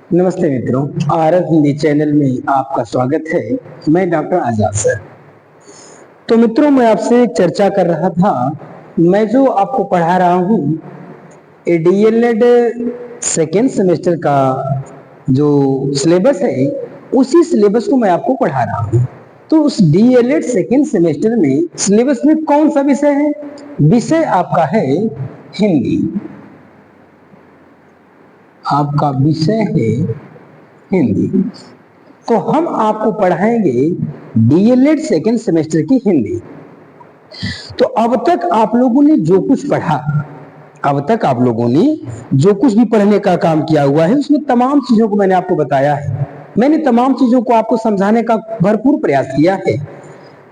नमस्ते मित्रों, RF Hindi channel में आपका स्वागत है। मैं डॉक्टर आजाद सर। तो मित्रों, मैं आपसे एक चर्चा कर रहा था। मैं जो आपको पढ़ा रहा हूँ डीएलएड सेकेंड सेमेस्टर का जो सिलेबस है, उसी सिलेबस को मैं आपको पढ़ा रहा हूँ। तो उस डीएलएड सेकेंड सेमेस्टर में सिलेबस में कौन सा विषय है? विषय आपका है हिंदी। आपका विषय है हिंदी। तो हम आपको पढ़ाएंगे डीएलएड सेकेंड सेमेस्टर की हिंदी। तो अब तक आप लोगों ने जो कुछ पढ़ा, अब तक आप लोगों ने जो कुछ भी पढ़ने का काम किया हुआ है, उसमें तमाम चीजों को मैंने आपको बताया है। मैंने तमाम चीजों को आपको समझाने का भरपूर प्रयास किया है।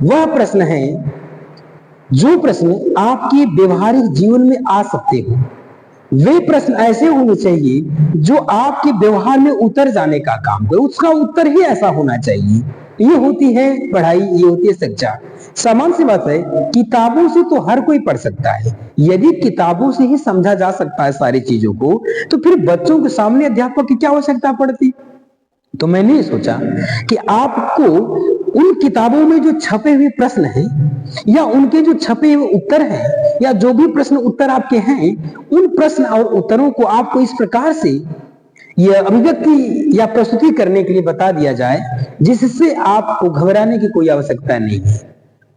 वह प्रश्न है जो प्रश्न आपके व्यवहारिक जीवन में आ सकते हो। वे प्रश्न ऐसे होने चाहिए जो आपके व्यवहार में उतर जाने का काम करे, उसका उत्तर ही ऐसा होना चाहिए। ये होती है पढ़ाई, ये होती है शिक्षा। सामान्य सी बात है, किताबों से तो हर कोई पढ़ सकता है। यदि किताबों से ही समझा जा सकता है सारी चीजों को, तो फिर बच्चों के सामने अध्यापक की क्या आवश्यकता पड़ती? तो मैंने सोचा कि आपको उन किताबों में जो छपे हुए प्रश्न हैं, या उनके जो छपे हुए उत्तर हैं, या जो भी प्रश्न उत्तर आपके हैं, उन प्रश्न और उत्तरों को आपको इस प्रकार से यह अभिव्यक्ति या प्रस्तुति करने के लिए बता दिया जाए जिससे आपको घबराने की कोई आवश्यकता नहीं है।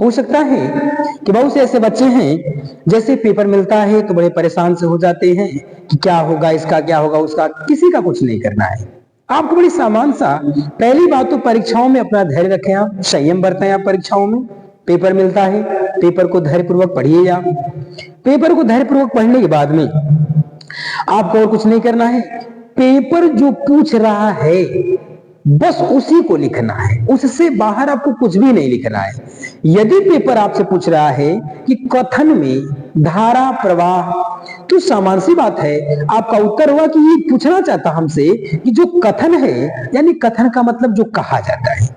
हो सकता है कि बहुत से ऐसे बच्चे हैं, जैसे पेपर मिलता है तो बड़े परेशान से हो जाते हैं कि क्या होगा इसका, क्या होगा उसका। किसी का कुछ नहीं करना है। आपको बड़ी सामान सा, पहली बात तो परीक्षाओं में अपना धैर्य रखें, आप संयम बरतें। आप परीक्षाओं में पेपर मिलता है, पेपर को धैर्यपूर्वक पढ़िए। आप पेपर को धैर्यपूर्वक पढ़ने के बाद में आपको और कुछ नहीं करना है। पेपर जो पूछ रहा है बस उसी को लिखना है, उससे बाहर आपको कुछ भी नहीं लिखना है। यदि पेपर आपसे पूछ रहा है कि कथन में धारा प्रवाह, तो सामान्य सी बात है, आपका उत्तर होगा कि ये पूछना चाहता हमसे कि जो कथन है, यानी कथन का मतलब जो कहा जाता है,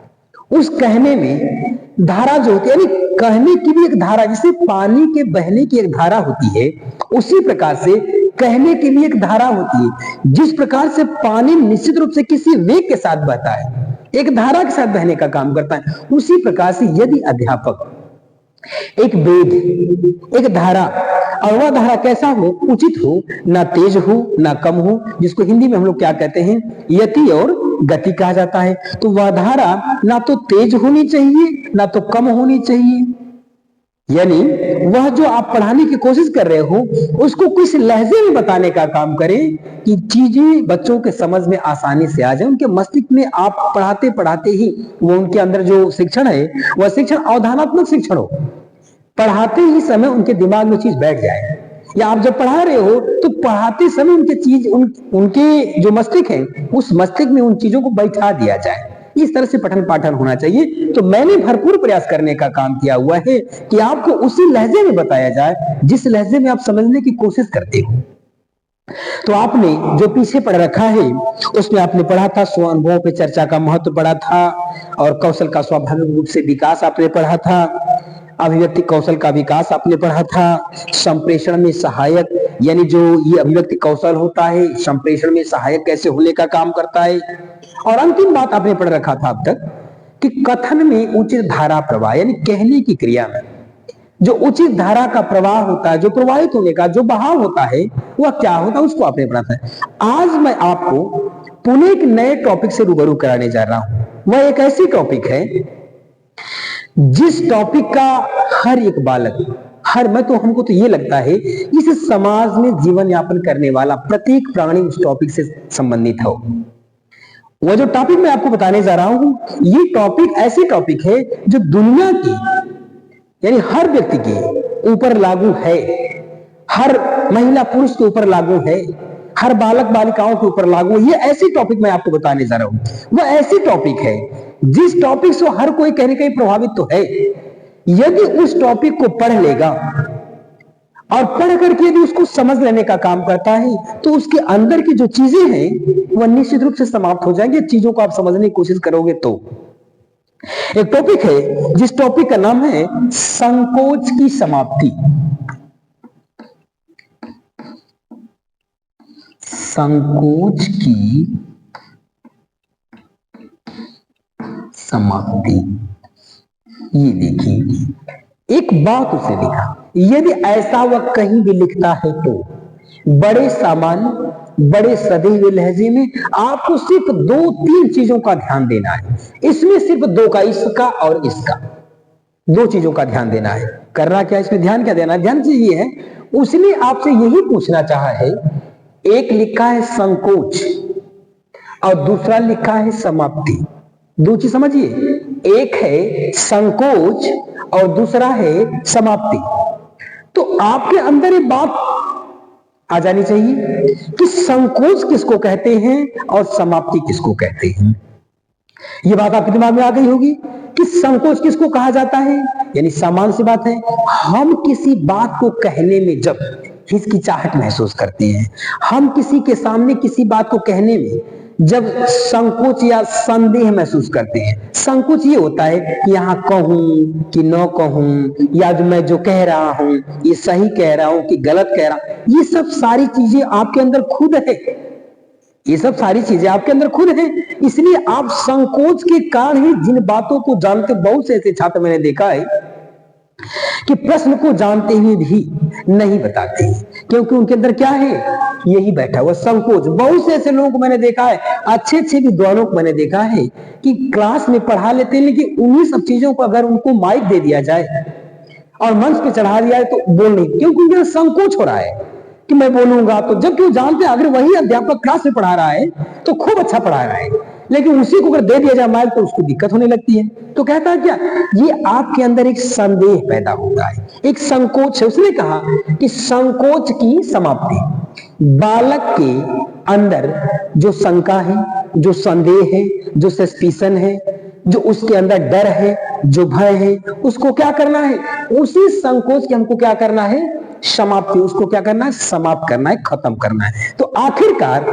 उस कहने में धारा जो होती है, यानी कहने की भी एक धारा, जैसे पानी के बहने की एक धारा होती है, उसी प्रकार से कहने की भी एक धारा होती है। जिस प्रकार से पानी निश्चित रूप से किसी वेग के साथ बहता है, एक धारा के साथ बहने का काम करता है, उसी प्रकार से यदि अध्यापक एक वेग, एक धारा, और वह धारा कैसा हो, उचित हो, ना तेज हो ना कम हो, जिसको हिंदी में हम लोग क्या कहते हैं, यति और गति कहा जाता है। तो वह धारा ना तो तेज होनी चाहिए ना तो कम होनी चाहिए। यानी वह जो आप पढ़ाने की कोशिश कर रहे हो उसको किस लहजे में बताने का काम करें कि चीजें बच्चों के समझ में आसानी से आ जाए, उनके मस्तिष्क में। आप पढ़ाते पढ़ाते ही वो उनके अंदर जो शिक्षण है वह शिक्षण अवधारणात्मक शिक्षण हो, पढ़ाते ही समय उनके दिमाग में चीज बैठ जाए। या आप जब पढ़ा रहे हो तो पढ़ाते समय उनके चीज उनके जो मस्तिष्क है उस मस्तिष्क में उन चीजों को बैठा दिया जाए। इस तरह से पठन पाठन होना चाहिए। तो मैंने भरपूर प्रयास करने का काम किया हुआ है कि आपको उसी लहजे में बताया जाए जिस लहजे में आप समझने की कोशिश करते हो। तो आपने जो पीछे पढ़ रखा है उसमें आपने पढ़ा था स्व अनुभव पे चर्चा का महत्व पढ़ा था, और कौशल का स्वाभाविक रूप से विकास आपने पढ़ा था, अभिव्यक्ति कौशल का विकास आपने पढ़ा था, संप्रेषण में सहायक, यानी जो ये अभिव्यक्ति कौशल होता है संप्रेषण में सहायक कैसे होने का काम करता है, और अंतिम बात आपने पढ़ रखा था अब तक कि कथन में उचित धारा प्रवाह, यानी कहने की क्रिया में जो उचित धारा का प्रवाह होता है, जो प्रवाहित होने का जो बहाव होता है, वह क्या होता है, उसको आपने पढ़ा था। आज मैं आपको पुनः एक नए टॉपिक से रूबरू कराने जा रहा हूं। वह एक ऐसी टॉपिक है जिस टॉपिक का हर एक बालक, हमको तो ये लगता है इस समाज में जीवन यापन करने वाला प्रत्येक प्राणी उस टॉपिक से संबंधित हो। वह जो टॉपिक मैं आपको बताने जा रहा हूं, ये टॉपिक ऐसी टॉपिक है जो दुनिया की, यानी हर व्यक्ति के ऊपर लागू है, हर महिला पुरुष के ऊपर लागू है, हर बालक बालिकाओं के ऊपर लागू है। ये ऐसी टॉपिक मैं आपको बताने जा रहा हूं। वह ऐसी टॉपिक है जिस टॉपिक से हर कोई कहीं ना कहीं प्रभावित तो है। यदि उस टॉपिक को पढ़ लेगा और पढ़ करके यदि उसको समझ लेने का काम करता है तो उसके अंदर की जो चीजें हैं वह निश्चित रूप से समाप्त हो जाएंगी। चीजों को आप समझने की कोशिश करोगे तो एक टॉपिक है जिस टॉपिक का नाम है संकोच की समाप्ति। संकोच की समाप्ति। ये देखिए एक बात उसे लिखा, यदि ऐसा वह कहीं भी लिखता है तो बड़े सामान्य बड़े सदे हुए लहजे में आपको सिर्फ 2-3 चीजों का ध्यान देना है। इसमें सिर्फ दो का, इसका और इसका, 2 चीजों का ध्यान देना है। करना क्या, इसमें ध्यान क्या देना है? ध्यान से ये है, उसने आपसे यही पूछना चाहा है। एक लिखा है संकोच और दूसरा लिखा है समाप्ति। 2 चीज समझिए, एक है संकोच और दूसरा है समाप्ति। तो आपके अंदर ये बात आ जानी चाहिए कि संकोच किसको कहते हैं और समाप्ति किसको कहते हैं। ये बात आपके दिमाग में आ गई होगी कि संकोच किसको कहा जाता है। यानी सामान्य सी बात है, हम किसी बात को कहने में जब हिचकिचाहट महसूस करते हैं, हम किसी के सामने किसी बात को कहने में जब संकोच या संदेह महसूस करते हैं। संकोच ये होता है कि यहां कहूं कि न कहूं, या जो मैं जो कह रहा हूं ये सही कह रहा हूं कि गलत कह रहा हूं। ये सब सारी चीजें आपके अंदर खुद है, ये सब सारी चीजें आपके अंदर खुद है। इसलिए आप संकोच के कारण ही जिन बातों को जानते, बहुत से ऐसे छात्र मैंने देखा है कि प्रश्न को जानते हुए भी नहीं बताते, क्योंकि उनके अंदर क्या है, यही बैठा हुआ संकोच। बहुत से ऐसे लोगों को मैंने देखा है, अच्छे अच्छे विद्वानों को मैंने देखा है कि क्लास में पढ़ा लेते हैं, लेकिन उन्हीं सब चीजों को अगर उनको माइक दे दिया जाए और मंच पे चढ़ा दिया है तो बोल नहीं, क्योंकि उनके संकोच हो रहा है कि मैं बोलूंगा तो। जब क्यों जानते हैं अगर वही अध्यापक क्लास में पढ़ा रहा है तो खूब अच्छा पढ़ा रहा है, लेकिन उसी को अगर दे दिया जाए माइक तो उसको दिक्कत होने लगती है। तो कहता है क्या, ये आपके अंदर एक संदेह पैदा होता है, एक संकोच है। उसने कहा कि संकोच की समाप्ति, बालक के अंदर जो शंका है, जो संदेह है, जो सस्पिशन है, जो उसके अंदर डर है, जो भय है, उसको क्या करना है, उसी संकोच के हमको क्या करना है, समाप्ति। उसको क्या करना है, समाप्त करना है, खत्म करना है। तो आखिरकार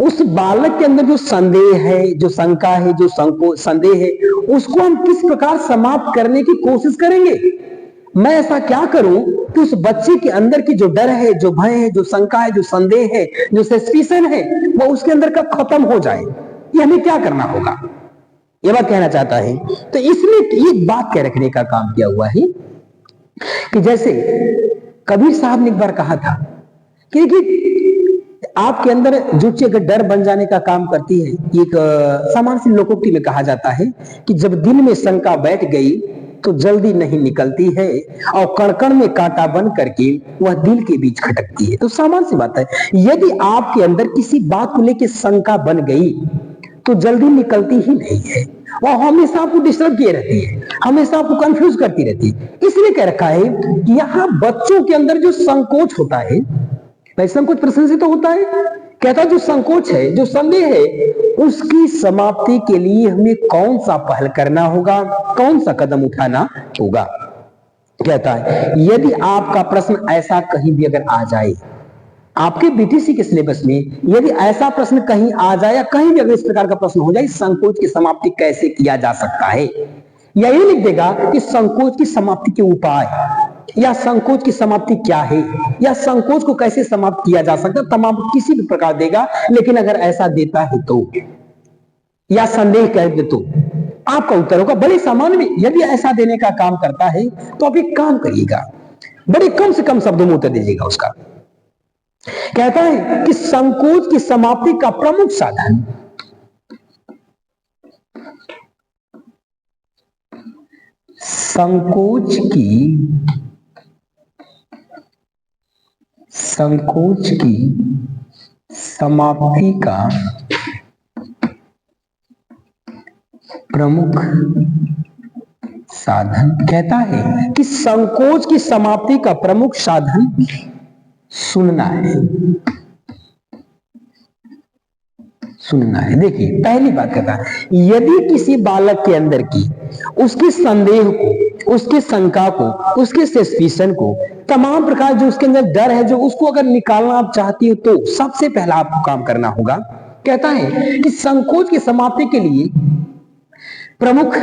उस बालक के अंदर जो संदेह है, जो शंका है, जो संदेह है, उसको हम किस प्रकार समाप्त करने की कोशिश करेंगे। मैं ऐसा क्या करूं कि उस बच्चे के अंदर की जो डर है, जो भय है, जो शंका है, जो संदेह है, जो सस्पिशन है, वो उसके अंदर कब खत्म हो जाए। ये हमें क्या करना होगा, ये बात कहना चाहता है। तो इसलिए ये बात कह रखने का काम किया हुआ है कि जैसे कबीर साहब ने एक बार कहा था कि आपके अंदर जो चीज अगर डर बन जाने का काम करती है, एक सामान्य सी लोकोक्ति में कहा जाता है कि जब दिल में शंका बैठ गई तो जल्दी नहीं निकलती है और कण-कण में कांटा बन करके वह दिल के बीच खटकती है। तो सामान्य सी बात है, यदि आपके अंदर किसी बात को लेकर शंका बन गई तो जल्दी निकलती ही नहीं है, वह हमेशा आपको डिस्टर्ब किए रहती है, हमेशा आपको कंफ्यूज करती रहती है। इसलिए कह रखा है कि यहाँ बच्चों के अंदर जो संकोच होता है, भाई संकोच प्रश्न से तो होता है, कहता जो संकोच है, जो संदेह है, उसकी समाप्ति के लिए हमें कौन सा पहल करना होगा, कौन सा कदम उठाना होगा। कहता है यदि आपका प्रश्न ऐसा कहीं भी अगर आ जाए, आपके बीटीसी के सिलेबस में यदि ऐसा प्रश्न कहीं आ जाए या कहीं भी अगर इस प्रकार का प्रश्न हो जाए, संकोच की समाप्ति कैसे किया जा सकता है, या ये लिख देगा कि संकोच की समाप्ति के उपाय, या संकोच की समाप्ति क्या है, या संकोच को कैसे समाप्त किया जा सकता है, तमाम किसी भी प्रकार देगा। लेकिन अगर ऐसा देता है तो, या संदेह कह दे तो आपका उत्तर होगा बड़े सामान्य में। यदि ऐसा देने का काम करता है तो आप एक काम करिएगा, बड़े कम से कम शब्दों में उत्तर दीजिएगा उसका। कहता है कि संकोच की समाप्ति का प्रमुख साधन, संकोच की समाप्ति का प्रमुख साधन, कहता है कि संकोच की समाप्ति का प्रमुख साधन सुनना है। सुनना है। देखिए पहली बात कहता है, यदि किसी बालक के अंदर की उसके संदेह को, उसके शंका को, उसके सस्पिशन को, तमाम प्रकार जो उसके अंदर डर है, जो उसको अगर निकालना आप चाहती हो तो सबसे पहला आपको काम करना होगा। कहता है कि संकोच की समाप्ति के लिए प्रमुख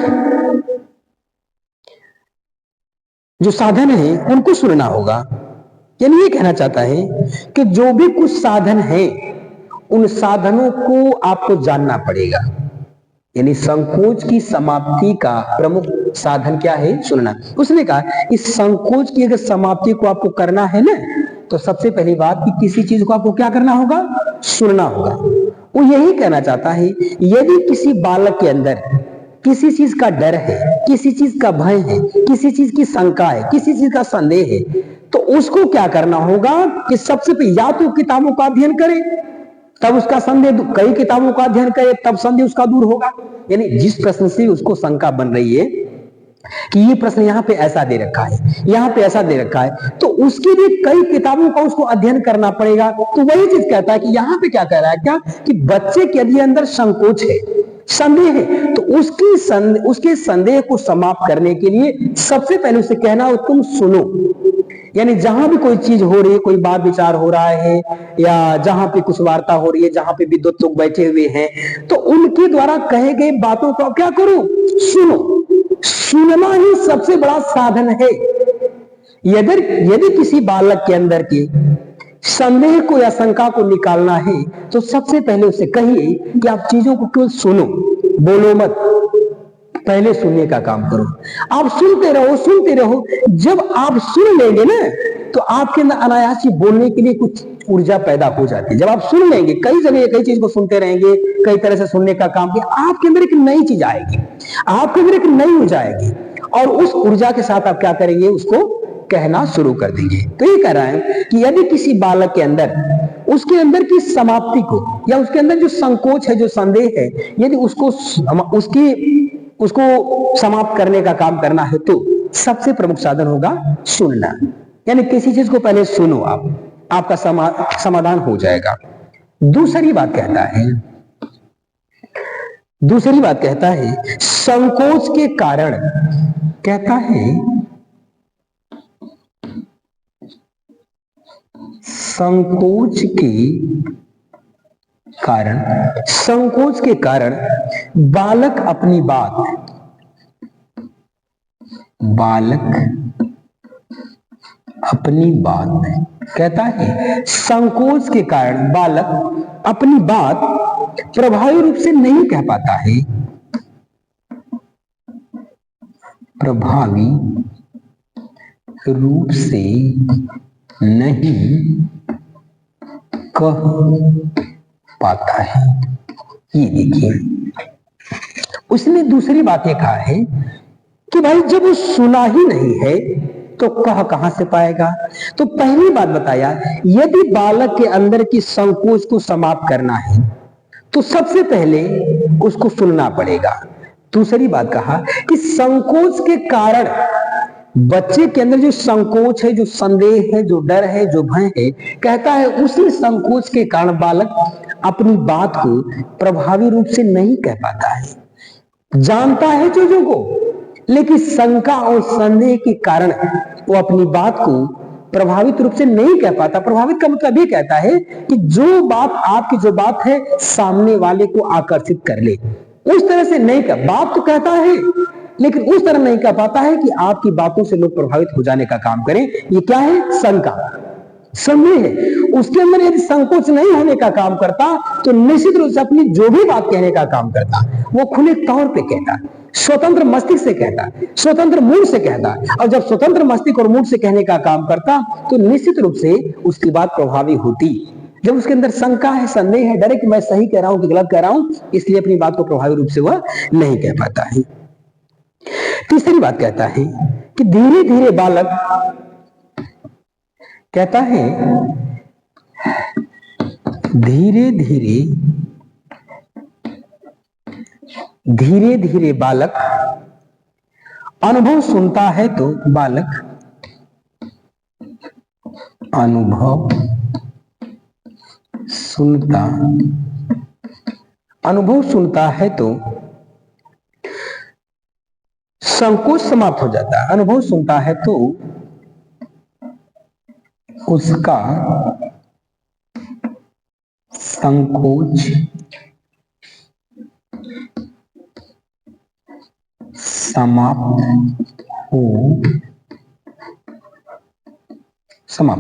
जो साधन है उनको सुनना होगा। यानी ये कहना चाहता है कि जो भी कुछ साधन है उन साधनों को आपको जानना पड़ेगा। यानी संकोच की समाप्ति का प्रमुख साधन क्या है? सुनना। उसने कहा इस संकोच की अगर समाप्ति को आपको करना है ना, तो सबसे पहली बात कि किसी चीज को आपको क्या करना होगा? सुनना होगा। वो यही कहना चाहता है, यदि किसी बालक के अंदर किसी चीज का डर है, किसी चीज का भय है, किसी चीज की शंका है, किसी चीज का संदेह है, तो उसको क्या करना होगा कि सबसे पहले या तो किताबों का अध्ययन करे, तब उसका संदेह, कई किताबों का अध्ययन करे तब संदेह उसका दूर होगा। यानी जिस प्रश्न से उसको शंका बन रही है कि ये प्रश्न यहाँ पे ऐसा दे रखा है, यहाँ पे ऐसा दे रखा है, तो उसके लिए कई किताबों का उसको अध्ययन करना पड़ेगा। तो वही चीज कहता है कि यहाँ पे क्या कह रहा है, क्या कि बच्चे के यदि अंदर संकोच है, संदेह है, तो उसके संदेह को समाप्त करने के लिए सबसे पहले उसे कहना हो तुम सुनो। यानी जहां भी कोई चीज हो रही है, कोई बात विचार हो रहा है, या जहां पे कुछ वार्ता हो रही है, जहां पे विद्वत लोग बैठे हुए हैं, तो उनके द्वारा कहे गए बातों को क्या करो? सुनो। सुनना ही सबसे बड़ा साधन है। यदि किसी बालक के अंदर के संदेह को या शंका को निकालना है, तो सबसे पहले उसे कहिए कि आप चीजों को केवल सुनो, बोलो मत, पहले सुनने का काम करो। आप सुनते रहो, सुनते रहो। जब आप सुन लेंगे ना, तो आपके अंदर अनायास ही बोलने के लिए कुछ ऊर्जा पैदा हो जाती है। जब आप सुन लेंगे, कई जगह कई चीज को सुनते रहेंगे, कई तरह से सुनने का काम किया, आपके अंदर एक नई चीज आएगी, आपके अंदर एक नई ऊर्जा आएगी, और उस ऊर्जा के साथ आप क्या करेंगे? उसको कहना शुरू कर देंगे। तो ये कह रहा है कि यदि किसी बालक के अंदर उसके अंदर की समाप्ति को, या उसके अंदर जो संकोच है, जो संदेह है, यदि उसको समाप्त करने का काम करना है, तो सबसे प्रमुख साधन होगा सुनना। यानी किसी चीज को पहले सुनो, आपका समाधान हो जाएगा। दूसरी बात कहता है संकोच के कारण, कहता है संकोच के कारण बालक अपनी बात कहता है संकोच के कारण बालक अपनी बात प्रभावी रूप से नहीं कह पाता है, प्रभावी रूप से नहीं कह पाता है। ये देखिए, उसने दूसरी बात ये कहा है कि भाई जब वो सुना ही नहीं है तो कहां से पाएगा? तो पहली बात बताया, यदि बालक के अंदर की संकोच को समाप्त करना है, तो सबसे पहले उसको सुनना पड़ेगा। दूसरी बात कहा कि संकोच के कारण, बच्चे के अंदर जो संकोच है, जो संदेह है, जो डर है, जो भय है, कहता है उसी संकोच के कारण बालक अपनी बात को प्रभावी रूप से नहीं कह पाता है। जानता है चीजों को, लेकिन शंका और संदेह के कारण वो अपनी बात को प्रभावित रूप से नहीं कह पाता। प्रभावित का मतलब ये कहता है कि जो बात, आपकी जो बात है, सामने वाले को आकर्षित कर ले, उस तरह से नहीं कह, बात तो कहता है लेकिन उस तरह नहीं कह पाता है कि आपकी बातों से लोग प्रभावित हो जाने का काम करें। ये क्या है? शंका, संदेह है। उसके अंदर यदि संकोच नहीं होने का काम करता, तो निश्चित रूप से अपनी जो भी बात कहने का काम करता, वो खुले तौर पे कहता, स्वतंत्र मस्तिष्क से कहता, स्वतंत्र मूड से कहता। और जब स्वतंत्र मस्तिष्क और मूड से कहने का काम करता, तो निश्चित रूप से उसकी बात प्रभावी होती। जब उसके अंदर शंका है, संदेह है, डर है कि मैं सही कह रहा हूं कि गलत कह रहा हूं, इसलिए अपनी बात को प्रभावी रूप से वह नहीं कह पाता है। तीसरी बात कहता है कि धीरे धीरे बालक, कहता है धीरे धीरे बालक अनुभव सुनता है, तो बालक अनुभव सुनता है तो संकोच समाप्त हो जाता है। अनुभव सुनता है तो उसका संकोच समाप्त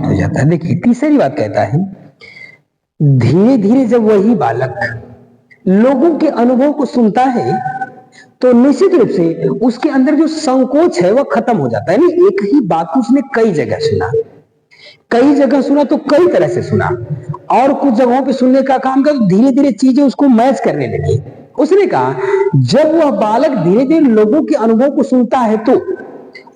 हो जाता है। देखिए, तीसरी बात कहता है धीरे धीरे जब वही बालक लोगों के अनुभव को सुनता है तो निश्चित रूप से उसके अंदर जो संकोच है वह खत्म हो जाता है। नहीं, एक ही बात को उसने कई जगह सुना, कई जगह सुना तो कई तरह से सुना, और कुछ जगहों पे सुनने का काम कर धीरे धीरे चीजें उसको मैच करने लगी। उसने कहा जब वह बालक धीरे धीरे लोगों के अनुभव को सुनता है तो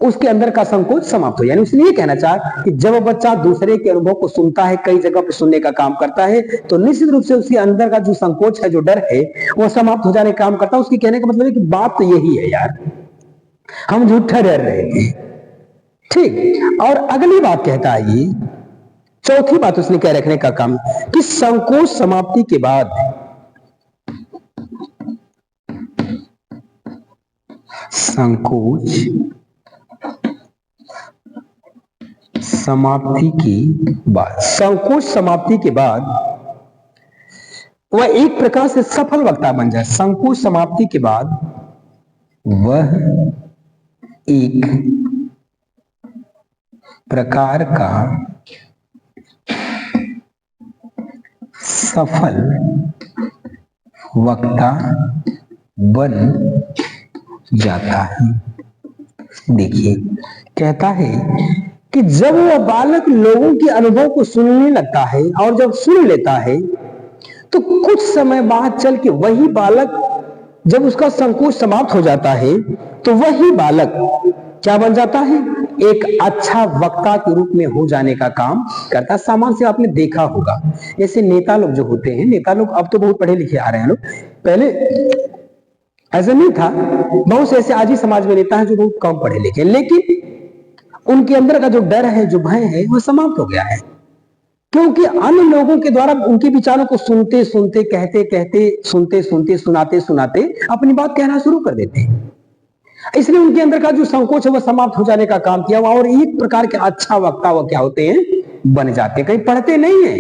उसके अंदर का संकोच समाप्त हो। यानी उसने ये कहना चाहा कि जब बच्चा दूसरे के अनुभव को सुनता है, कई जगह पर सुनने का काम करता है, तो निश्चित रूप से उसके अंदर का जो संकोच है, जो डर है, वह समाप्त हो जाने का काम करता है। उसके कहने का मतलब है कि बात तो यही है यार, हम झूठा डर रहे थे। ठीक, और अगली बात कहता है ये, चौथी बात उसने कह रखने का काम कि संकोच समाप्ति के बाद संकोच समाप्ति के बाद वह एक प्रकार से सफल वक्ता बन जाए। संकोच समाप्ति के बाद वह एक प्रकार का सफल वक्ता बन जाता है। देखिए, कहता है कि जब वह बालक लोगों के अनुभव को सुनने लगता है और जब सुन लेता है तो कुछ समय बाद चल के वही बालक, जब उसका संकोच समाप्त हो जाता है तो वही बालक क्या बन जाता है, एक अच्छा वक्ता के रूप में हो जाने का काम करता है। सामान्य से आपने देखा होगा, जैसे नेता लोग जो होते हैं, नेता लोग अब तो बहुत पढ़े लिखे आ रहे हैं लोग, पहले ऐसा नहीं था। बहुत से ऐसे आज ही समाज में नेता हैं जो बहुत कम पढ़े लिखे, लेकिन उनके अंदर का जो डर है, जो भय है, वो समाप्त हो गया है, क्योंकि अन्य लोगों के द्वारा उनके विचारों को सुनते सुनते, कहते कहते, सुनते सुनते, सुनाते सुनाते अपनी बात कहना शुरू कर देते हैं। इसलिए उनके अंदर का जो संकोच है वह समाप्त हो जाने का काम किया और एक प्रकार के अच्छा वक्ता वो क्या होते हैं, बन जाते हैं। कहीं पढ़ते नहीं है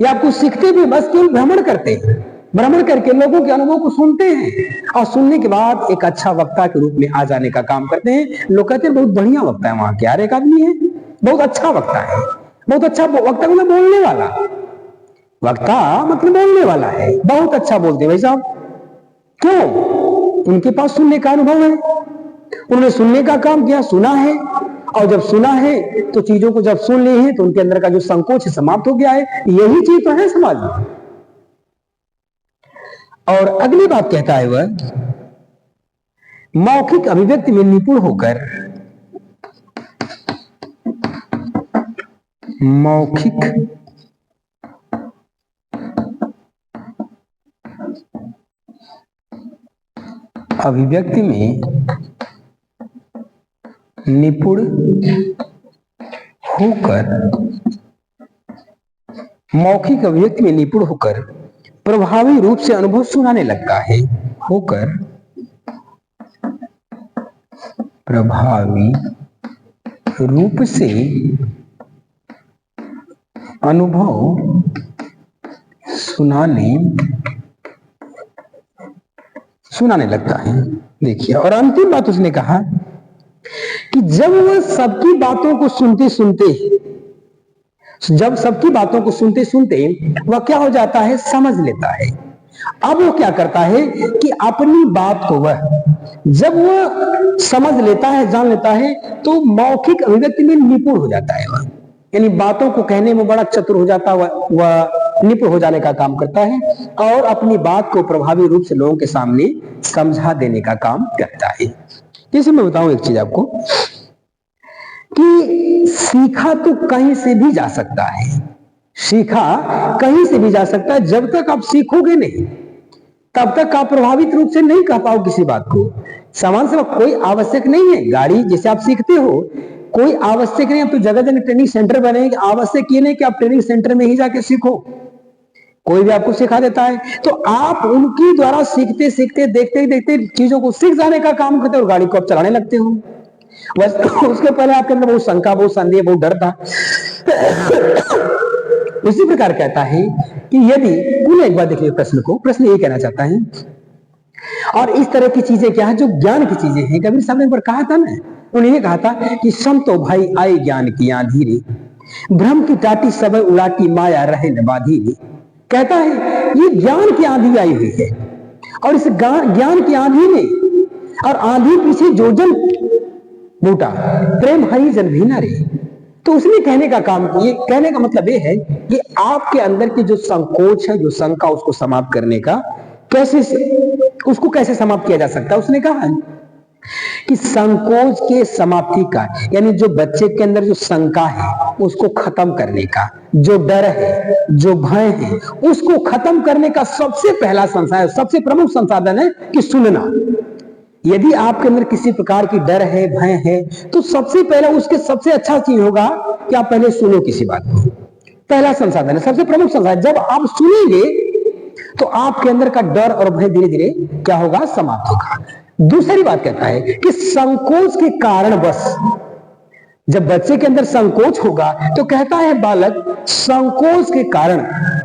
या कुछ सीखते भी, बस केवल भ्रमण करते हैं, भ्रमण करके लोगों के अनुभव को सुनते हैं और सुनने के बाद एक अच्छा वक्ता के रूप में आ जाने का काम करते हैं। लोग कहते हैं बहुत बढ़िया वक्ता है, वहां के यार एक आदमी है, बहुत अच्छा वक्ता है, बहुत अच्छा वक्ता मतलब बोलने वाला, वक्ता मतलब बोलने वाला है, बहुत अच्छा बोलते हैं भाई साहब। क्यों? उनके पास सुनने का अनुभव है, उन्होंने सुनने का काम किया, सुना है, और जब सुना है तो चीजों को जब सुन ली है तो उनके अंदर का जो संकोच है समाप्त हो गया है। यही चीज तो है समाज में। और अगली बात कहता है वह, मौखिक अभिव्यक्ति में निपुण होकर, मौखिक अभिव्यक्ति में निपुण होकर, मौखिक अभिव्यक्ति में निपुण होकर प्रभावी रूप से अनुभव सुनाने लगता है, होकर प्रभावी रूप से अनुभव सुनाने लगता है। देखिए, और अंतिम बात उसने कहा कि जब वह सबकी बातों को सुनते सुनते, जब सबकी बातों को सुनते सुनते वह क्या हो जाता है, समझ लेता है। अब वो क्या करता है कि अपनी बात को वह जब वह समझ लेता है, जान लेता है, तो मौखिक अभिव्यक्ति में निपुण हो जाता है वह, यानी बातों को कहने में बड़ा चतुर हो जाता है वह, निपुण हो जाने का काम करता है और अपनी बात को प्रभावी रूप से लोगों के सामने समझा देने का काम करता है। जैसे मैं बताऊं एक चीज आपको कि सीखा तो कहीं से भी जा सकता है, सीखा कहीं से भी जा सकता है। जब तक आप सीखोगे नहीं तब तक आप प्रभावित रूप से नहीं कह पाओ किसी बात को। सामान से कोई आवश्यक नहीं है, गाड़ी जैसे आप सीखते हो कोई आवश्यक नहीं, अब तो जगह जगह ट्रेनिंग सेंटर बनेंगे, आवश्यक ये नहीं कि आप ट्रेनिंग सेंटर में ही जाके सीखो, कोई भी आपको सिखा देता है। तो आप उनके द्वारा सीखते सीखते, देखते देखते चीजों को सीख जाने का काम करते हो और गाड़ी को आप चलाने लगते हो। उसके पहले आपके अंदर बहुत शंका, बहुत संदेह, बहुत डर था। उसी प्रकार कहता है कि यदि पुनः एक बार देखिए प्रश्न को, प्रश्न ये कहना चाहता है, और इस तरह की चीजें क्या है जो ज्ञान की चीजें हैं। कबीर साहब ने एक बार कहा था ना, उन्होंने कहा था कि संतो भाई आए ज्ञान की आंधी रे, भ्रम की टाटी सब उड़ाटी माया रहे न बाधी रे, कहता है ये ज्ञान की आंधी आई हुई है, और इस ज्ञान की आंधी में, और आंधी पीछे जो जन बूटा प्रेम हरि जन भी ना रे। तो उसने कहने का काम, ये कहने का मतलब ये है कि आपके अंदर की जो संकोच है, जो शंका, उसको समाप्त करने का उसको कैसे समाप्त किया जा सकता है। उसने कहा कि संकोच के समाप्ति का, यानी जो बच्चे के अंदर जो शंका है उसको खत्म करने का, जो डर है, जो भय है, उसको खत्म करने का सबसे पहला संसाधन, सबसे प्रमुख संसाधन है कि सुनना। यदि आपके अंदर किसी प्रकार की डर है, भय है, तो सबसे पहला उसके सबसे अच्छा चीज होगा कि आप पहले सुनो किसी बात को। पहला संसाधन है, सबसे प्रमुख संसाधन। जब आप सुनेंगे तो आपके अंदर का डर और भय धीरे धीरे क्या होगा, समाप्त होगा। दूसरी बात कहता है कि संकोच के कारण बस, जब बच्चे के अंदर संकोच होगा तो कहता है बालक संकोच के कारण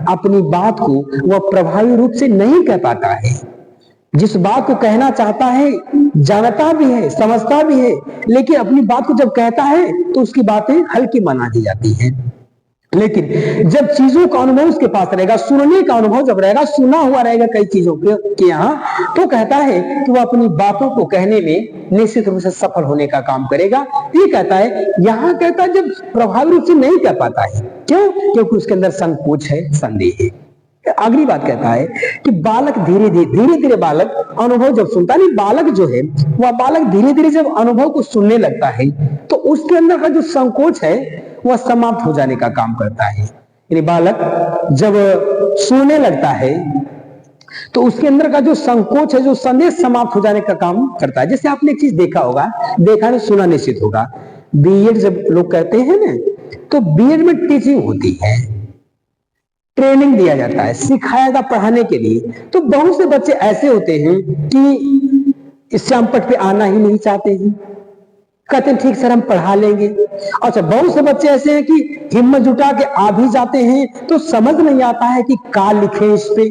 अपनी बात को वह प्रभावी रूप से नहीं कह पाता है। जिस बात को कहना चाहता है जानता भी है, समझता भी है, लेकिन अपनी बात को जब कहता है तो उसकी बातें हल्की मान दी जाती हैं। लेकिन जब चीजों का अनुभव उसके पास रहेगा, सुनने का अनुभव जब रहेगा, सुना हुआ रहेगा कई चीजों के यहाँ, तो कहता है कि वह अपनी बातों को कहने में निश्चित रूप से सफल होने का काम करेगा। ये कहता है, यहाँ कहता है जब प्रभावी रूप से नहीं कह पाता है, क्यों? क्योंकि उसके अंदर संकोच है, संदेह है। अगली बात कहता है कि बालक धीरे धीरे बालक अनुभव जब सुनता है, बालक जो है वह बालक धीरे धीरे जब अनुभव को सुनने लगता है तो उसके अंदर का जो संकोच है वह समाप्त हो जाने का काम करता है। यानी बालक जब सुनने लगता है तो उसके अंदर का जो संकोच है, जो संदेह, समाप्त हो जाने का काम करता है। जैसे आपने एक चीज देखा होगा, देखा नहीं सुना निश्चित होगा, बीएड जब लोग करते हैं ना, तो बीएड में टीचिंग होती है, ट्रेनिंग दिया जाता है, सिखाया जाता पढ़ाने के लिए। तो बहुत से बच्चे ऐसे होते हैं कि इस चंपट पे आना ही नहीं चाहते हैं, कहते हैं ठीक सर हम पढ़ा लेंगे। अच्छा, बहुत से बच्चे ऐसे हैं कि हिम्मत जुटा के आ भी जाते हैं तो समझ नहीं आता है कि क्या लिखे इस पे।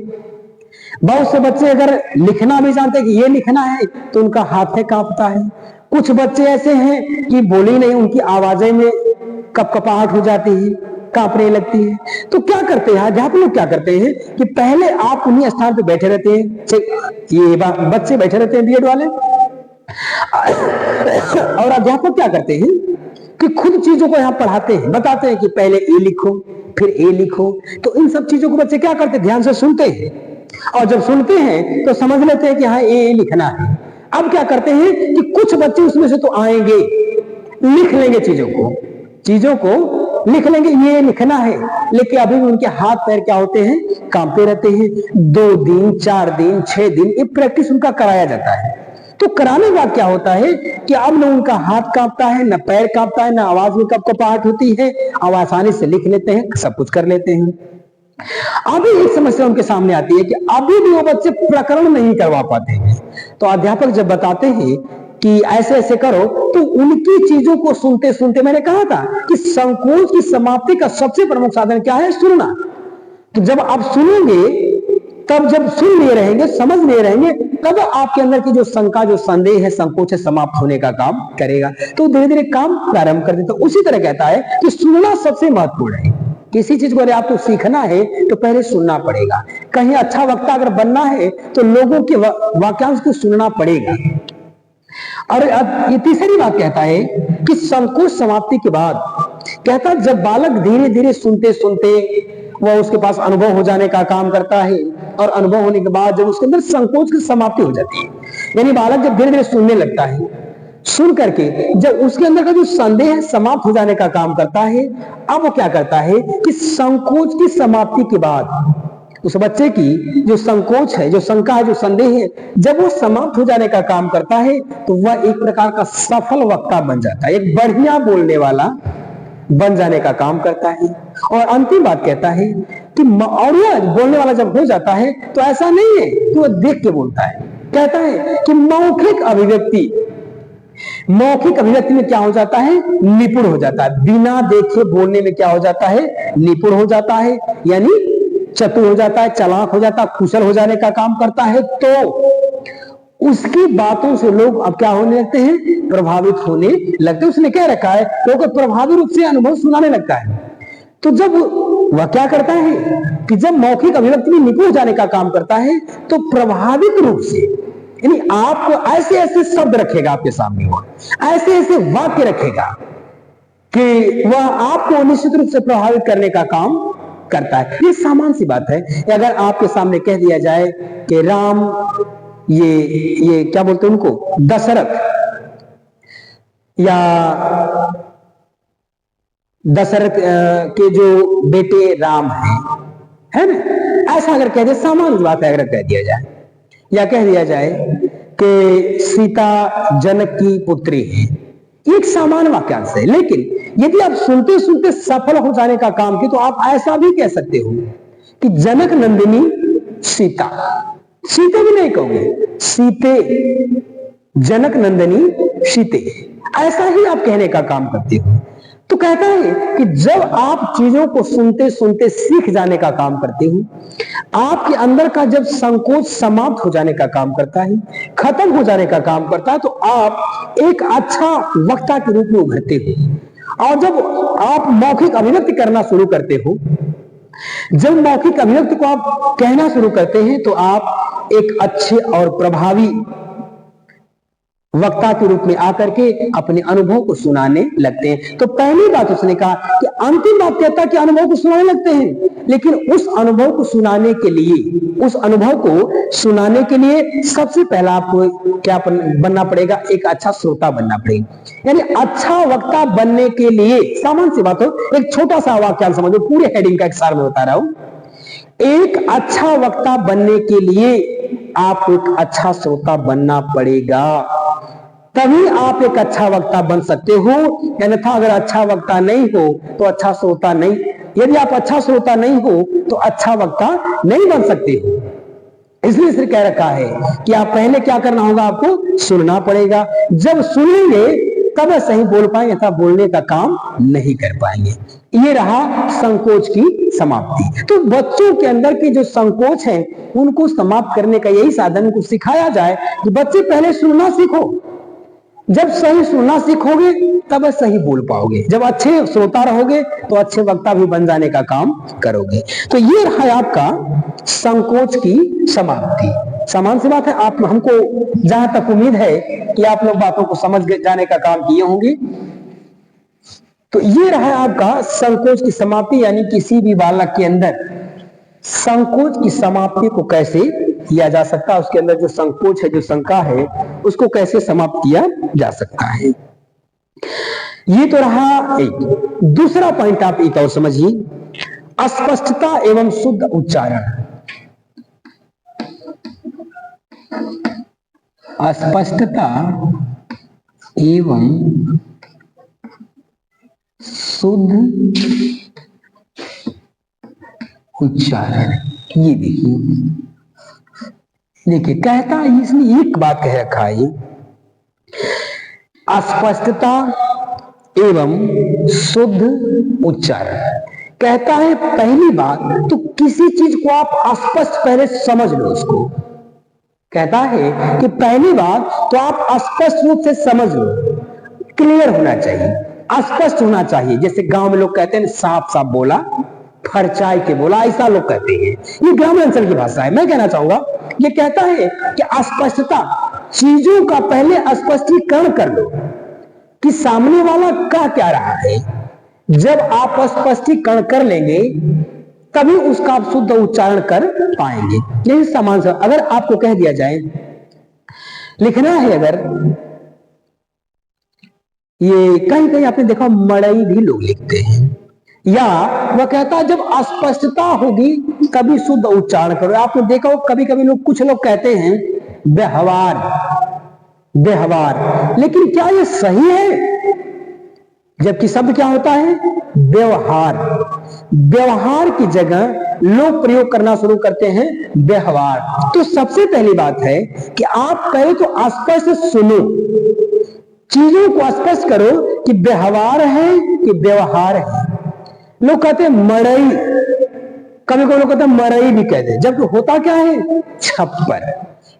बहुत से बच्चे अगर लिखना भी जानते हैं कि ये लिखना है तो उनका हाथ कांपता है। कुछ बच्चे ऐसे हैं कि बोली नहीं, उनकी आवाजें में कपकपाहट हो जाती है, कांपने लगती है। तो क्या करते हैं अध्यापक लोग, क्या करते हैं कि पहले आप उन्हीं स्थान पे बैठे रहते हैं, ये बच्चे बैठे रहते हैं बीएड वाले, और अध्यापक क्या करते हैं कि खुद चीजों को यहाँ पढ़ाते हैं, बताते हैं कि पहले ए लिखो फिर ए लिखो। तो इन सब चीजों को बच्चे क्या करते हैं, ध्यान से सुनते हैं, और जब सुनते हैं तो समझ लेते हैं कि हाँ ए लिखना है। अब क्या करते हैं कि कुछ बच्चे उसमें से तो आएंगे, लिख लेंगे चीजों को लिख लेंगे, ये लिखना है, लेकिन अभी भी उनके हाथ पैर क्या होते हैं, कांपते रहते हैं। 2 दिन 4 दिन 6 दिन ये प्रैक्टिस उनका कराया जाता है। तो कराने के बाद क्या होता है कि अब न उनका हाथ कांपता है, न पैर कांपता है, न आवाज में कपकपाहट होती है, अब आसानी से लिख लेते हैं, सब कुछ कर लेते हैं। अभी एक समस्या उनके सामने आती है कि अभी भी वो बच्चे प्रकरण नहीं करवा पाते हैं। तो अध्यापक जब बताते हैं कि ऐसे ऐसे करो, तो उनकी चीजों को सुनते सुनते, मैंने कहा था कि संकोच की समाप्ति का सबसे प्रमुख साधन क्या है, सुनना। तो जब आप सुनेंगे, तब जब सुन लिए रहेंगे, समझ लिए रहेंगे, तब आपके अंदर की जो शंका, जो संदेह है, संकोच है, समाप्त होने का काम करेगा। तो धीरे धीरे काम प्रारंभ कर देता। उसी तरह कहता है कि सुनना सबसे महत्वपूर्ण है। किसी चीज को अगर आपको सीखना है तो पहले सुनना पड़ेगा। कहीं अच्छा वक्ता अगर बनना है तो लोगों के वाक्यांश को सुनना पड़ेगा। और ये तीसरी बात कहता है कि संकोच समाप्ति के बाद कहता है जब बालक धीरे धीरे सुनते सुनते वह उसके पास अनुभव हो जाने का काम करता है, और अनुभव होने के बाद जब उसके अंदर संकोच की समाप्ति हो जाती है, यानी बालक जब धीरे धीरे सुनने लगता है, सुन करके जब उसके अंदर का जो संदेह है समाप्त हो जाने का काम करता है, अब वो क्या करता है कि संकोच की समाप्ति के बाद उस बच्चे की जो संकोच है, जो शंका है, जो संदेह है, जब वो समाप्त हो जाने का काम करता है तो वह एक प्रकार का सफल वक्ता बन जाता है, एक बढ़िया बोलने वाला बन जाने का काम करता है। और अंतिम बात कहता है कि और यह बोलने वाला जब हो जाता है तो ऐसा नहीं है कि वह देख के बोलता है, कहता है कि मौखिक अभिव्यक्ति में क्या हो जाता है, निपुण हो जाता है। बिना देखे बोलने में क्या हो जाता है, निपुण हो जाता है, यानी चतुर हो जाता है, चालाक हो जाता है, कुशल हो जाने का काम करता है। तो उसकी बातों से लोग अब क्या होने लगते हैं, प्रभावित होने लगते हैं। उसने क्या रखा है, क्योंकि प्रभावी रूप से अनुभव सुनाने लगता है। तो जब वह क्या करता है कि जब मौखिक अभिव्यक्ति में निपुण जाने का काम करता है तो प्रभावित रूप से, यानी आपको ऐसे ऐसे शब्द रखेगा आपके सामने, वह ऐसे ऐसे वाक्य रखेगा कि वह आपको निश्चित रूप से प्रभावित करने का काम करता है। ये सामान्य सी बात है। अगर आपके सामने कह दिया जाए कि राम, ये क्या बोलते हैं उनको, दशरथ, या दशरथ के जो बेटे राम है ना, ऐसा अगर कह दे, सामान्य बात है अगर कह दिया जाए, या कह दिया जाए कि सीता जनक की पुत्री है, एक सामान्य वाक्यांश है। लेकिन यदि आप सुनते सुनते सफल हो जाने का काम किया तो आप ऐसा भी कह सकते हो कि जनक नंदिनी सीता, सीते भी नहीं कहोगे, सीते, जनक नंदिनी सीते, ऐसा ही आप कहने का काम करते हो। तो कहता है कि जब आप चीजों को सुनते सुनते सीख जाने का काम करते हो, आपके अंदर का जब संकोच समाप्त हो जाने का काम करता है, खत्म हो जाने का काम करता है, तो आप एक अच्छा वक्ता के रूप में उभरते हो। और जब आप मौखिक अभिव्यक्ति करना शुरू करते हो, जब मौखिक अभिव्यक्ति को आप कहना शुरू करते हैं, तो आप एक अच्छे और प्रभावी वक्ता के रूप में आकर के अपने अनुभव को सुनाने लगते हैं। तो पहली बात उसने कहा कि अंतिम बात कहता है कि अनुभव को सुनाने लगते हैं, लेकिन उस अनुभव को सुनाने के लिए, उस अनुभव को सुनाने के लिए सबसे पहला आपको क्या बनना पड़ेगा, एक अच्छा श्रोता बनना पड़ेगा। यानी अच्छा वक्ता बनने के लिए, सामान्य सी बात हो, एक छोटा सा वाक्यांश समझो, पूरे हेडिंग का एक सार में बता रहा हूं। एक अच्छा वक्ता बनने के लिए आपको एक अच्छा श्रोता बनना पड़ेगा, तभी आप एक अच्छा वक्ता बन सकते हो। अन्यथा अगर अच्छा वक्ता नहीं हो तो अच्छा श्रोता नहीं, यदि आप अच्छा श्रोता नहीं हो तो अच्छा वक्ता नहीं बन सकते हो। इसलिए सिर्फ कह रखा है कि आप पहले क्या करना होगा, आपको सुनना पड़ेगा। जब सुनेंगे तब सही बोल पाएंगे, अथवा बोलने का काम नहीं कर पाएंगे। ये रहा संकोच की समाप्ति। तो बच्चों के अंदर के जो संकोच है उनको समाप्त करने का यही साधन उनको सिखाया जाए कि बच्चे पहले सुनना सीखो। जब सही सुनना सीखोगे तब सही बोल पाओगे, जब अच्छे श्रोता रहोगे तो अच्छे वक्ता भी बन जाने का काम करोगे। तो ये रहा आपका संकोच की समाप्ति। समान सी बात है, आप हमको जहां तक उम्मीद है कि आप लोग बातों को समझ जाने का काम किए होंगे। तो ये रहा आपका संकोच की समाप्ति, यानी किसी भी बालक के अंदर संकोच की समाप्ति को कैसे किया जा सकता है, उसके अंदर जो संकोच है, जो शंका है, उसको कैसे समाप्त किया जा सकता है। ये तो रहा एक। दूसरा पॉइंट आप एक और समझिए, अस्पष्टता एवं शुद्ध उच्चारण। अस्पष्टता एवं शुद्ध उच्चारण। ये देखिए कहता है, इसने एक बात कह रखा है, अस्पष्टता एवं शुद्ध उच्चारण। कहता है पहली बात तो किसी चीज को आप स्पष्ट पहले समझ लो उसको। कहता है कि पहली बात तो आप स्पष्ट रूप से समझ लो, क्लियर होना चाहिए, स्पष्ट होना चाहिए। जैसे गांव में लोग कहते हैं साफ साफ बोला, फरचाई के बोला, ऐसा लोग कहते हैं। ये ग्रामीण अंचल की भाषा है। मैं कहना चाहूंगा, ये कहता है कि अस्पष्टता, चीजों का पहले स्पष्टीकरण कर लो कि सामने वाला कह क्या रहा है। जब आप स्पष्टीकरण कर लेंगे तभी उसका आप शुद्ध उच्चारण कर पाएंगे। यही समान से अगर आपको कह दिया जाए लिखना है, अगर ये कहीं कहीं आपने देखा मड़ई भी लोग लिखते हैं, या वह कहता है जब अस्पष्टता होगी कभी शुद्ध उच्चारण करो। आपने देखा हो कभी कभी लोग, कुछ लोग कहते हैं व्यवहार, व्यवहार, लेकिन क्या ये सही है? जबकि शब्द क्या होता है? व्यवहार। व्यवहार की जगह लोग प्रयोग करना शुरू करते हैं व्यवहार। तो सबसे पहली बात है कि आप पहले तो स्पष्ट सुनो, चीजों को स्पष्ट करो कि व्यवहार है कि व्यवहार है। लोग कहते हैं मड़ई, कभी कभी लोग कहते हैं मड़ई भी कहते हैं, जबकि होता क्या है? छप्पर।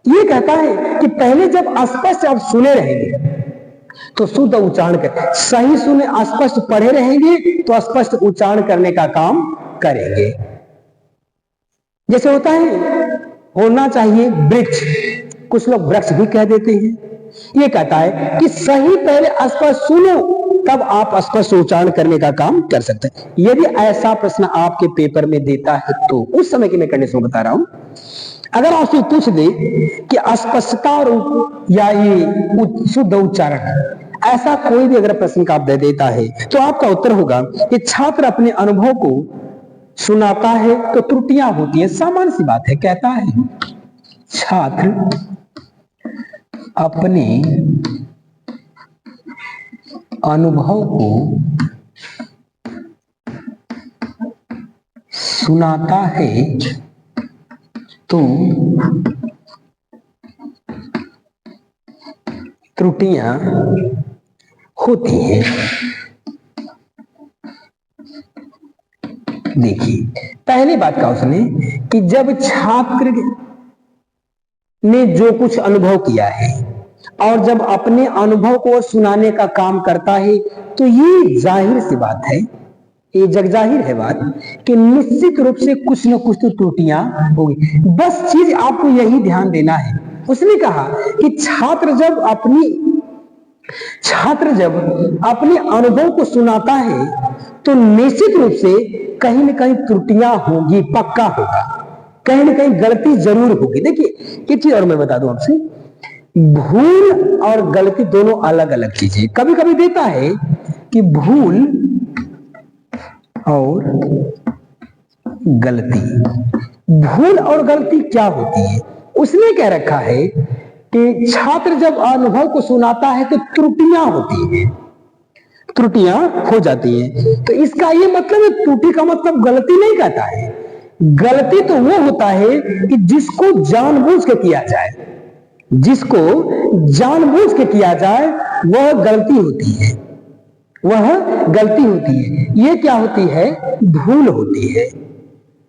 ये कहता है कि पहले जब स्पष्ट आप सुने रहेंगे तो शुद्ध उच्चारण कर, सही सुने, स्पष्ट पढ़े रहेंगे तो स्पष्ट उच्चारण करने का काम करेंगे। जैसे होता है, होना चाहिए वृक्ष, कुछ लोग वृक्ष भी कह देते हैं। ये कहता है कि सही पहले स्पष्ट सुनो, तब आप स्पष्ट उच्चारण करने का काम कर सकते हैं। यदि ऐसा प्रश्न आपके पेपर में देता है तो उस समय की मैं कंडीशन बता रहा हूं। अगर आपसे पूछ दे कि अस्पष्टता और या ये शुद्ध उच्चारण, ऐसा कोई भी अगर प्रश्न का आप दे देता है तो आपका उत्तर होगा कि छात्र अपने अनुभव को सुनाता है तो त्रुटियां होती है। सामान्य सी बात है। कहता है छात्र अपने अनुभव को सुनाता है तो त्रुटियां होती हैं। देखिए, पहली बात कहा उसने कि जब छात्र ने जो कुछ अनुभव किया है और जब अपने अनुभव को सुनाने का काम करता है तो ये जाहिर सी बात है, ये जगजाहिर है बात कि निश्चित रूप से कुछ न कुछ तो त्रुटियां होगी। बस चीज आपको यही ध्यान देना है। उसने कहा कि छात्र जब अपने अनुभव को सुनाता है तो निश्चित रूप से कहीं न कहीं त्रुटियां होगी, पक्का होगा, कहीं न कहीं गलती जरूर होगी। देखिए एक चीज और मैं बता दूं आपसे, भूल और गलती दोनों अलग अलग चीजें। कभी कभी देता है कि भूल और गलती, भूल और गलती क्या होती है। उसने कह रखा है कि छात्र जब अनुभव को सुनाता है तो त्रुटियां होती हैं, त्रुटियां हो जाती हैं। तो इसका ये मतलब है, त्रुटि का मतलब गलती नहीं कहता है। गलती तो वो होता है कि जिसको जानबूझ के किया जाए, जिसको जानबूझ के किया जाए वह गलती होती है, वह गलती होती है। ये क्या होती है? भूल होती है।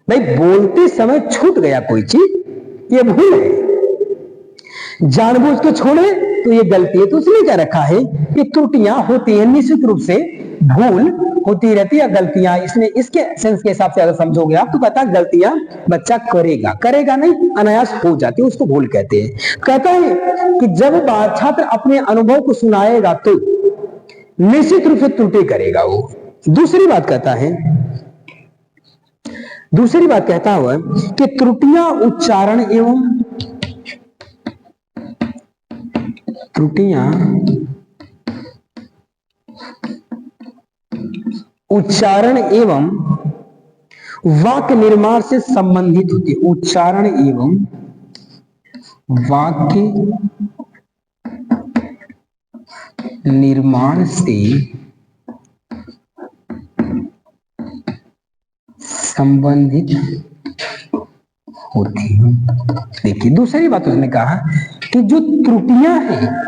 भाई बोलते समय छूट गया कोई चीज, ये भूल है। जानबूझ के छोड़े तो ये गलती है। तो उसने क्या रखा है कि त्रुटियां होती हैं, निश्चित रूप से भूल होती रहती है, गलतियां। इसने इसके सेंस के हिसाब से अगर समझोगे आप तो कहता है गलतियां बच्चा करेगा नहीं, अनायास हो जाती है, उसको भूल कहते हैं। कहता है कि जब छात्र अपने अनुभव को सुनाएगा तो निश्चित रूप से त्रुटि करेगा वो। दूसरी बात कहता हुआ कि त्रुटियां उच्चारण एवं वाक्य निर्माण से संबंधित होती है। उच्चारण एवं वाक्य निर्माण से संबंधित होती है। देखिए दूसरी बात उसने कहा कि जो त्रुटियां हैं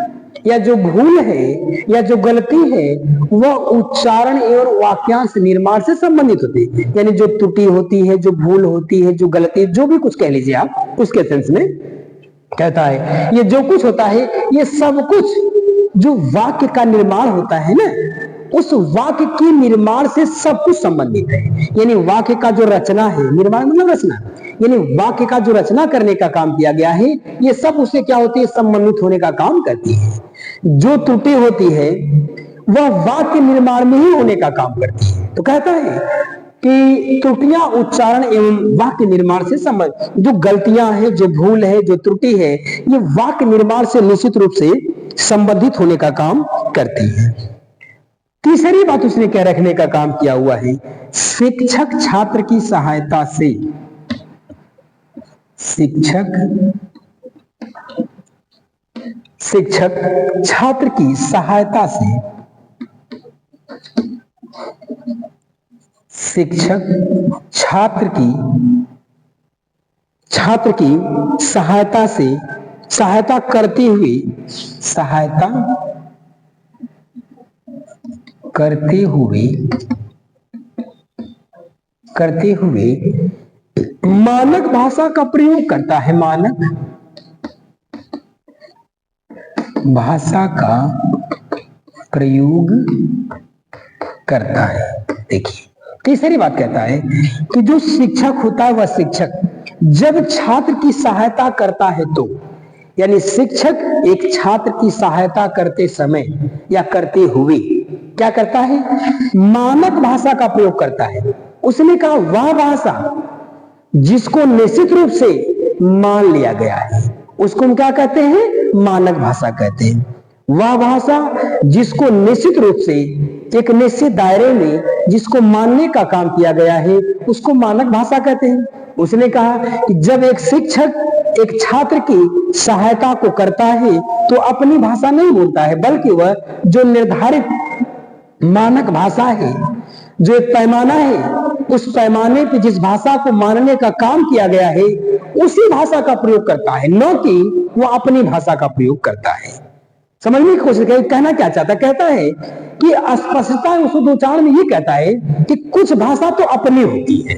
या जो भूल है या जो गलती है वह उच्चारण एवं वाक्यांश निर्माण से संबंधित होती है। यानी जो त्रुटि होती है, जो भूल होती है, जो गलती, जो भी कुछ कह लीजिए आप, उसके सेंस में कहता है ये जो कुछ होता है ये सब कुछ जो वाक्य का निर्माण होता है ना, उस वाक्य के निर्माण से सब कुछ संबंधित है। यानी वाक्य का जो रचना है, निर्माण मतलब रचना, यानी वाक्य का जो रचना करने का काम किया गया है ये सब उससे क्या होती है? संबंधित होने का काम करती है। जो त्रुटि होती है वह वाक्य निर्माण में ही होने का काम करती है। तो कहता है कि त्रुटियां उच्चारण एवं वाक्य निर्माण से संबंध, जो गलतियां हैं, जो भूल है, जो त्रुटि है, ये वाक्य निर्माण से निश्चित रूप से संबंधित होने का काम करती है। तीसरी बात उसने क्या रखने का काम किया हुआ है? शिक्षक छात्र की सहायता से, शिक्षक छात्र की सहायता से, शिक्षक छात्र की सहायता से, सहायता करते हुए मानक भाषा का प्रयोग करता है। मानक भाषा का प्रयोग करता है। देखिए तीसरी बात कहता है कि जो शिक्षक होता है वह शिक्षक जब छात्र की सहायता करता है तो, यानी शिक्षक एक छात्र की सहायता करते समय या करते हुए क्या करता है, मानक भाषा का प्रयोग करता है। उसने कहा वह भाषा जिसको निश्चित रूप से मान लिया गया है उसको हम क्या कहते हैं, मानक भाषा कहते हैं। वह भाषा जिसको निश्चित रूप से एक निश्चित दायरे में जिसको मानने का काम किया गया है उसको मानक भाषा कहते हैं। उसने कहा कि जब एक शिक्षक एक छात्र की सहायता को करता है तो अपनी भाषा नहीं बोलता है, बल्कि वह जो निर्धारित मानक भाषा है, जो एक पैमाना है, उस पैमाने पे जिस भाषा को मानने का काम किया गया है उसी भाषा का प्रयोग करता है, न कि वह अपनी भाषा का प्रयोग करता है। समझने की कोशिश करें, कहना क्या चाहता है, कहता है कि अस्पष्टता उच्चारण में ये कहता है कि कुछ भाषा तो अपनी होती है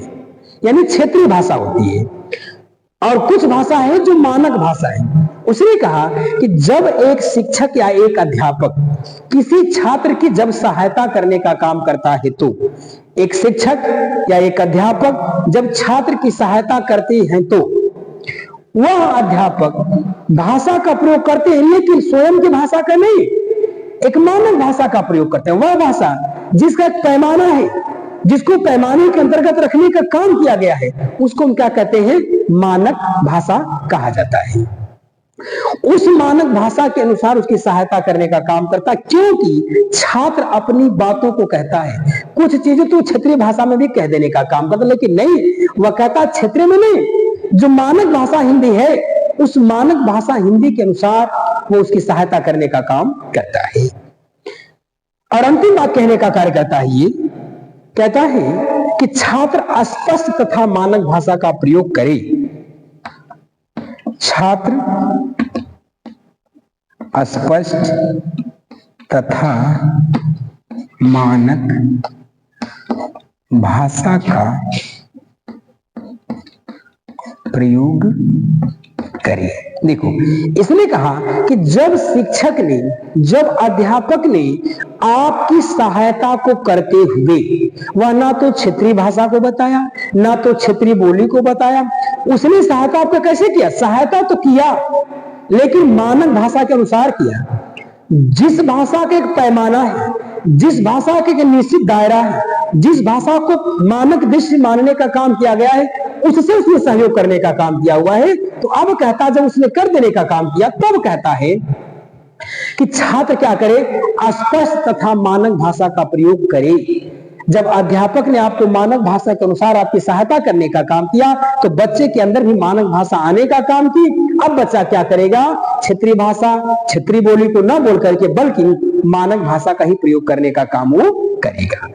यानी क्षेत्रीय भाषा होती है और कुछ भाषा है जो मानक भाषा है। उसने कहा कि जब एक शिक्षक या एक अध्यापक किसी छात्र की जब सहायता करने का काम करता है तो एक शिक्षक या एक अध्यापक जब छात्र की सहायता करते हैं तो वह अध्यापक भाषा का प्रयोग करते हैं, लेकिन स्वयं की भाषा का नहीं, एक मानक भाषा का प्रयोग करते हैं। वह भाषा जिसका एक पैमाना है, जिसको पैमाने के अंतर्गत रखने का काम किया गया है उसको हम क्या कहते हैं, मानक भाषा कहा जाता है। उस मानक भाषा के अनुसार उसकी सहायता करने का काम करता है, क्योंकि छात्र अपनी बातों को कहता है। कुछ चीजें तो क्षेत्रीय भाषा में भी कह देने का काम करता है, लेकिन नहीं, वह कहता क्षेत्रीय में नहीं, जो मानक भाषा हिंदी है उस मानक भाषा हिंदी के अनुसार वो उसकी सहायता करने का काम करता है। और अंतिम बात कहने का कार्य करता है, ये कहता है कि छात्र स्पष्ट तथा मानक भाषा का प्रयोग करे। छात्र स्पष्ट तथा मानक भाषा का प्रयोग करे। देखो, इसने कहा कि जब शिक्षक ने, जब अध्यापक ने आपकी सहायता को करते हुए वह ना तो क्षेत्रीय भाषा को बताया ना तो क्षेत्रीय बोली को बताया, उसने सहायता आपको कैसे किया, सहायता तो किया लेकिन मानक भाषा के अनुसार किया। जिस भाषा का एक पैमाना है, जिस भाषा का एक निश्चित दायरा है, जिस भाषा को मानक दृष्टि मानने का काम किया गया है उससे उसने सहयोग करने का काम किया हुआ है। तो अब कहता, जब उसने कर देने का काम किया तब कहता है कि छात्र क्या करे, स्पष्ट तथा मानक भाषा का प्रयोग करे। जब अध्यापक ने आपको मानक भाषा के अनुसार आपकी सहायता करने का काम किया तो बच्चे के अंदर भी मानक भाषा आने का काम की। अब बच्चा क्या करेगा, क्षेत्रीय भाषा, क्षेत्रीय बोली को न बोल करके बल्कि मानक भाषा का ही प्रयोग करने का काम वो करेगा।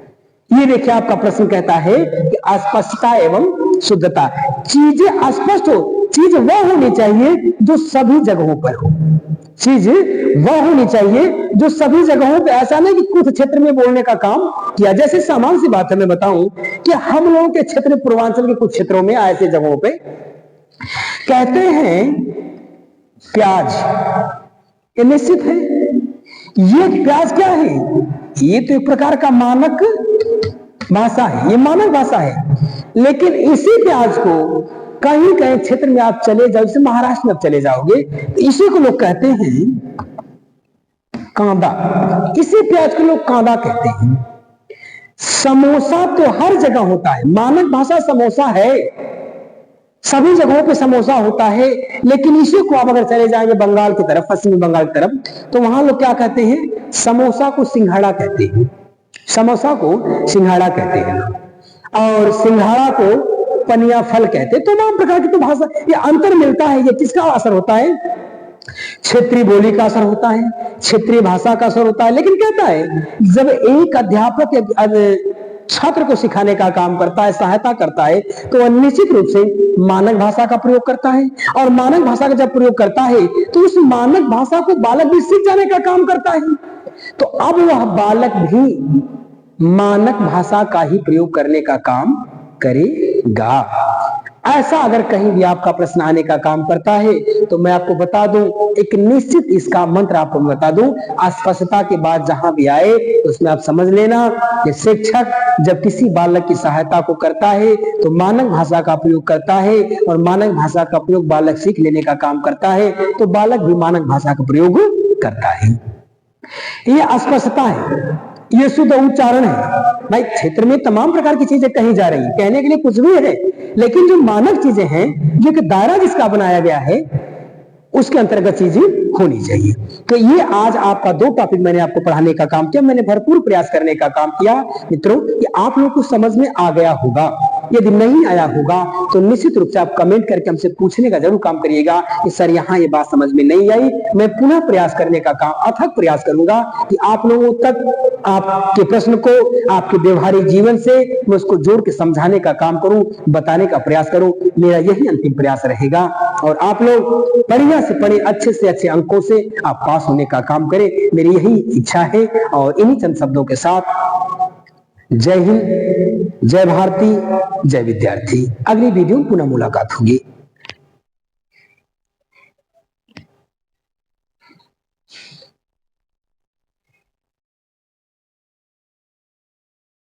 ये देखिए, आपका प्रश्न कहता है कि अस्पष्टता एवं शुद्धता। चीजें स्पष्ट हो, चीज वह होनी चाहिए जो सभी जगहों पर हो, चीज वह होनी चाहिए जो सभी जगहों पे, ऐसा नहीं कि कुछ क्षेत्र में बोलने का काम किया। जैसे सामान्य सी बात है, मैं बताऊं कि हम लोगों के क्षेत्र, पूर्वांचल के कुछ क्षेत्रों में ऐसे जगहों पे कहते हैं प्याज, ये निश्चित है, ये प्याज क्या है, ये तो एक प्रकार का मानक भाषा है, ये मानक भाषा है। लेकिन इसी प्याज को कहीं कहीं क्षेत्र में आप चले जाओ, जैसे महाराष्ट्र में आप चले जाओगे तो इसी को लोग कहते हैं कांदा, इसी प्याज को लोग कांदा कहते हैं। समोसा तो हर जगह होता है, मानक भाषा समोसा है, सभी जगहों पे समोसा होता है। लेकिन इसी को आप अगर चले जाएंगे बंगाल की तरफ, पश्चिमी बंगाल की तरफ, तो वहां लोग क्या कहते हैं, समोसा को सिंघाड़ा कहते हैं, समोसा को सिंघाड़ा कहते हैं, और सिंघाड़ा को पनिया फल कहते हैं। तो तमाम प्रकार की तो भाषा, ये अंतर मिलता है। ये किसका असर होता है, क्षेत्रीय बोली का असर होता है, क्षेत्रीय भाषा का असर होता है। लेकिन कहता है जब एक अध्यापक छात्र को सिखाने का काम करता है, सहायता करता है, तो वह निश्चित रूप से मानक भाषा का प्रयोग करता है। और मानक भाषा का जब प्रयोग करता है तो उस मानक भाषा को बालक भी सीख जाने का काम करता है। तो अब वह बालक भी मानक भाषा का ही प्रयोग करने का काम करेगा। ऐसा अगर कहीं भी आपका प्रश्न आने का काम करता है तो मैं आपको बता दूं, एक निश्चित इसका मंत्र आपको बता दूं, अस्पष्टता के बाद जहां भी आए उसमें आप समझ लेना कि शिक्षक जब किसी बालक की सहायता को करता है तो मानक भाषा का प्रयोग करता है, और मानक भाषा का प्रयोग बालक सीख लेने का काम करता है, तो बालक भी मानक भाषा का प्रयोग करता है। ये अस्पष्टता है, ये शुद्ध उच्चारण है। भाई क्षेत्र में तमाम प्रकार की चीजें कही जा रही है, कहने के लिए कुछ भी है, लेकिन जो मानक चीजें हैं, जो कि दायरा जिसका बनाया गया है, उसके अंतर्गत चीजें होनी चाहिए। तो ये आज आपका 2 टॉपिक मैंने आपको पढ़ाने का काम किया, मैंने भरपूर प्रयास करने का काम किया मित्रों, कि आप लोगों को समझ में आ गया होगा। यदि नहीं आया होगा तो निश्चित रूप से आप कमेंट करके हमसे पूछने का जरूर काम करिएगा कि सर यहाँ ये बात समझ में नहीं आई। मैं पुनः प्रयास करने का काम, अथक प्रयास करूंगा कि आप लोगों तक आपके प्रश्न को आपके व्यवहारिक जीवन से मैं उसको जोड़ के समझाने का काम करूं, बताने का प्रयास करूं। मेरा यही अंतिम प्रयास रहेगा, और आप लोग बढ़िया से पढ़े, अच्छे से अच्छे अंकों से आप पास होने का काम करें, मेरी यही इच्छा है। और इन्हीं चंद शब्दों के साथ जय हिंद, जय भारती, जय विद्यार्थी। अगली वीडियो में पुनः मुलाकात होगी।